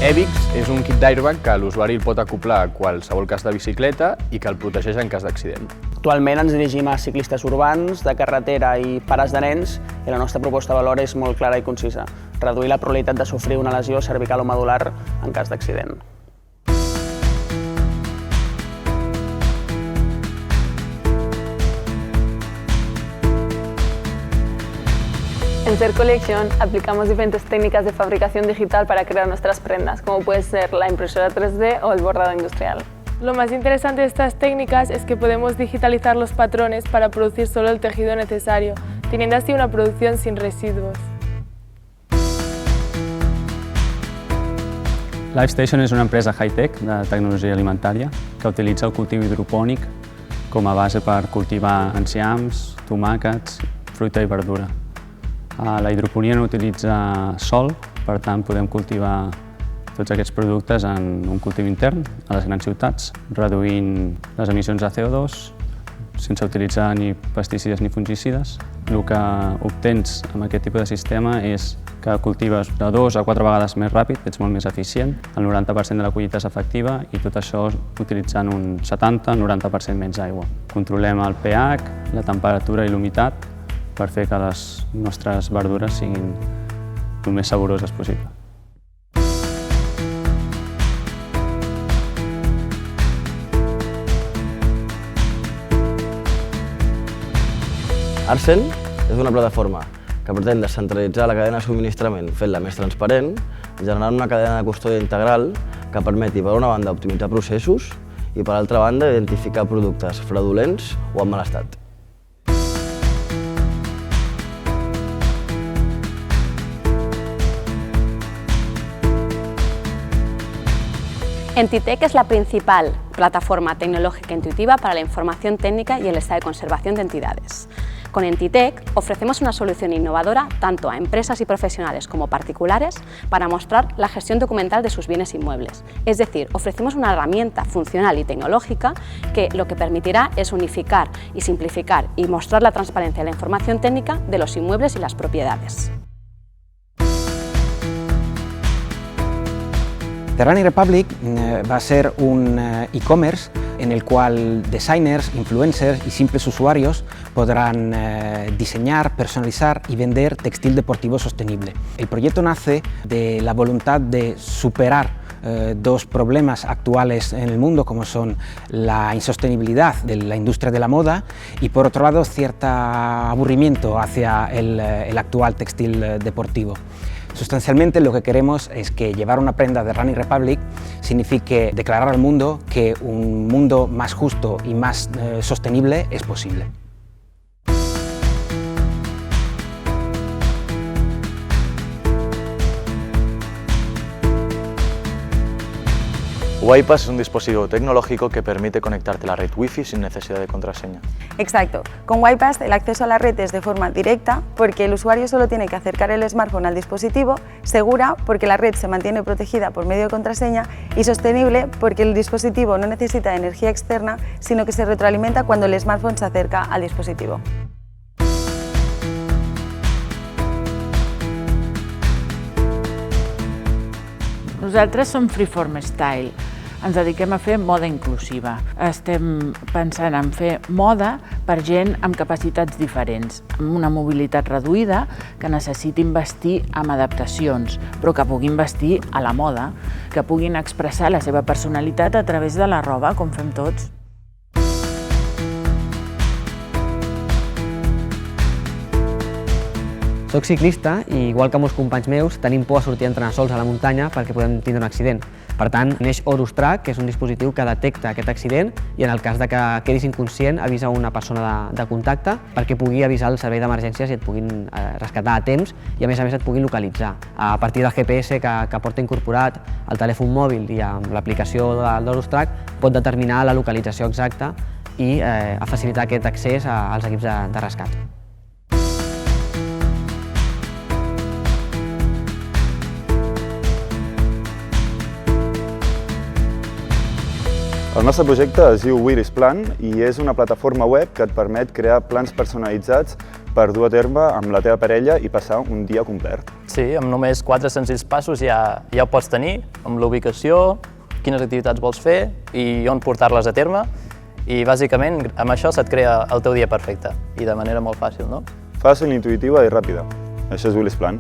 EVIX és un kit d'airbag que l'usuari el pot acoblar a qualsevol cas de bicicleta i que el protegeix en cas d'accident. Actualment ens dirigim a ciclistes urbans, de carretera i pares de nens i la nostra proposta de valor és molt clara i concisa: reduir la probabilitat de sofrir una lesió cervical o medular en cas d'accident. En Ser Collection aplicamos diferentes técnicas de fabricación digital para crear nuestras prendas, como puede ser la impresora 3D o el bordado industrial. Lo más interesante de estas técnicas es que podemos digitalizar los patrones para producir solo el tejido necesario, teniendo así una producción sin residuos. LifeStation és una empresa high-tech de tecnologia alimentària que utilitza el cultiu hidropònic com a base per cultivar enciams, tomàquets, fruita i verdura. La hidroponia no utilitza sol, per tant podem cultivar tots aquests productes en un cultiu intern a les grans ciutats, reduint les emissions de CO2 sense utilitzar ni pesticides ni fungicides. El que obtens amb aquest tipus de sistema és que cultives de 2 a 4 vegades més ràpid, ets molt més eficient, el 90% de la collita és efectiva i tot això utilitzant un 70-90% menys aigua. Controlem el pH, la temperatura i l'humitat per fer que les nostres verdures siguin el més saboroses possible. Arsel és una plataforma que pretén descentralitzar la cadena de subministrament fent-la més transparent, generant una cadena de custòdia integral que permeti, per una banda, optimitzar processos i, per altra banda, identificar productes fraudulents o en mal estat. Entitec es la principal plataforma tecnológica intuitiva para la información técnica y el estado de conservación de entidades. Con Entitec ofrecemos una solución innovadora tanto a empresas y profesionales como particulares para mostrar la gestión documental de sus bienes inmuebles. Es decir, ofrecemos una herramienta funcional y tecnológica que lo que permitirá es unificar y simplificar y mostrar la transparencia de la información técnica de los inmuebles y las propiedades. The Running Republic va a ser un e-commerce en el cual designers, influencers y simples usuarios podrán diseñar, personalizar y vender textil deportivo sostenible. El proyecto nace de la voluntad de superar dos problemas actuales en el mundo, como son la insostenibilidad de la industria de la moda y, por otro lado, cierto aburrimiento hacia el actual textil deportivo. Sustancialmente lo que queremos es que llevar una prenda de Running Republic signifique declarar al mundo que un mundo más justo y más sostenible es posible. WiPass es un dispositivo tecnológico que permite conectarte a la red Wi-Fi sin necesidad de contraseña. Exacto. Con WiPass el acceso a la red es de forma directa porque el usuario solo tiene que acercar el smartphone al dispositivo, segura porque la red se mantiene protegida por medio de contraseña y sostenible porque el dispositivo no necesita energía externa, sino que se retroalimenta cuando el smartphone se acerca al dispositivo. Nosaltres som Freeform Style. Ens dediquem a fer moda inclusiva. Estem pensant en fer moda per gent amb capacitats diferents, amb una mobilitat reduïda, que necessitin vestir amb adaptacions, però que puguin vestir a la moda, que puguin expressar la seva personalitat a través de la roba, com fem tots. Soc ciclista i, igual que molts companys meus, tenim por a sortir a entrenar sols a la muntanya perquè podem tindre un accident. Per tant, neix Horus Track, que és un dispositiu que detecta aquest accident i, en el cas de que quedis inconscient, avisa una persona de contacte perquè pugui avisar el servei d'emergències i et puguin rescatar a temps i, a més et puguin localitzar. A partir del GPS que porta incorporat al telèfon mòbil i amb l'aplicació d'Horus Track pot determinar la localització exacta i facilitar aquest accés als equips de rescat. El nostre projecte es diu Willis Plan i és una plataforma web que et permet crear plans personalitzats per dur a terme amb la teva parella i passar un dia complet. Sí, amb només 4 senzills passos ja ho pots tenir, amb l'ubicació, quines activitats vols fer i on portar-les a terme. I bàsicament amb això se't crea el teu dia perfecte i de manera molt fàcil, no? Fàcil, intuïtiva i ràpida. Això és Willis Plan.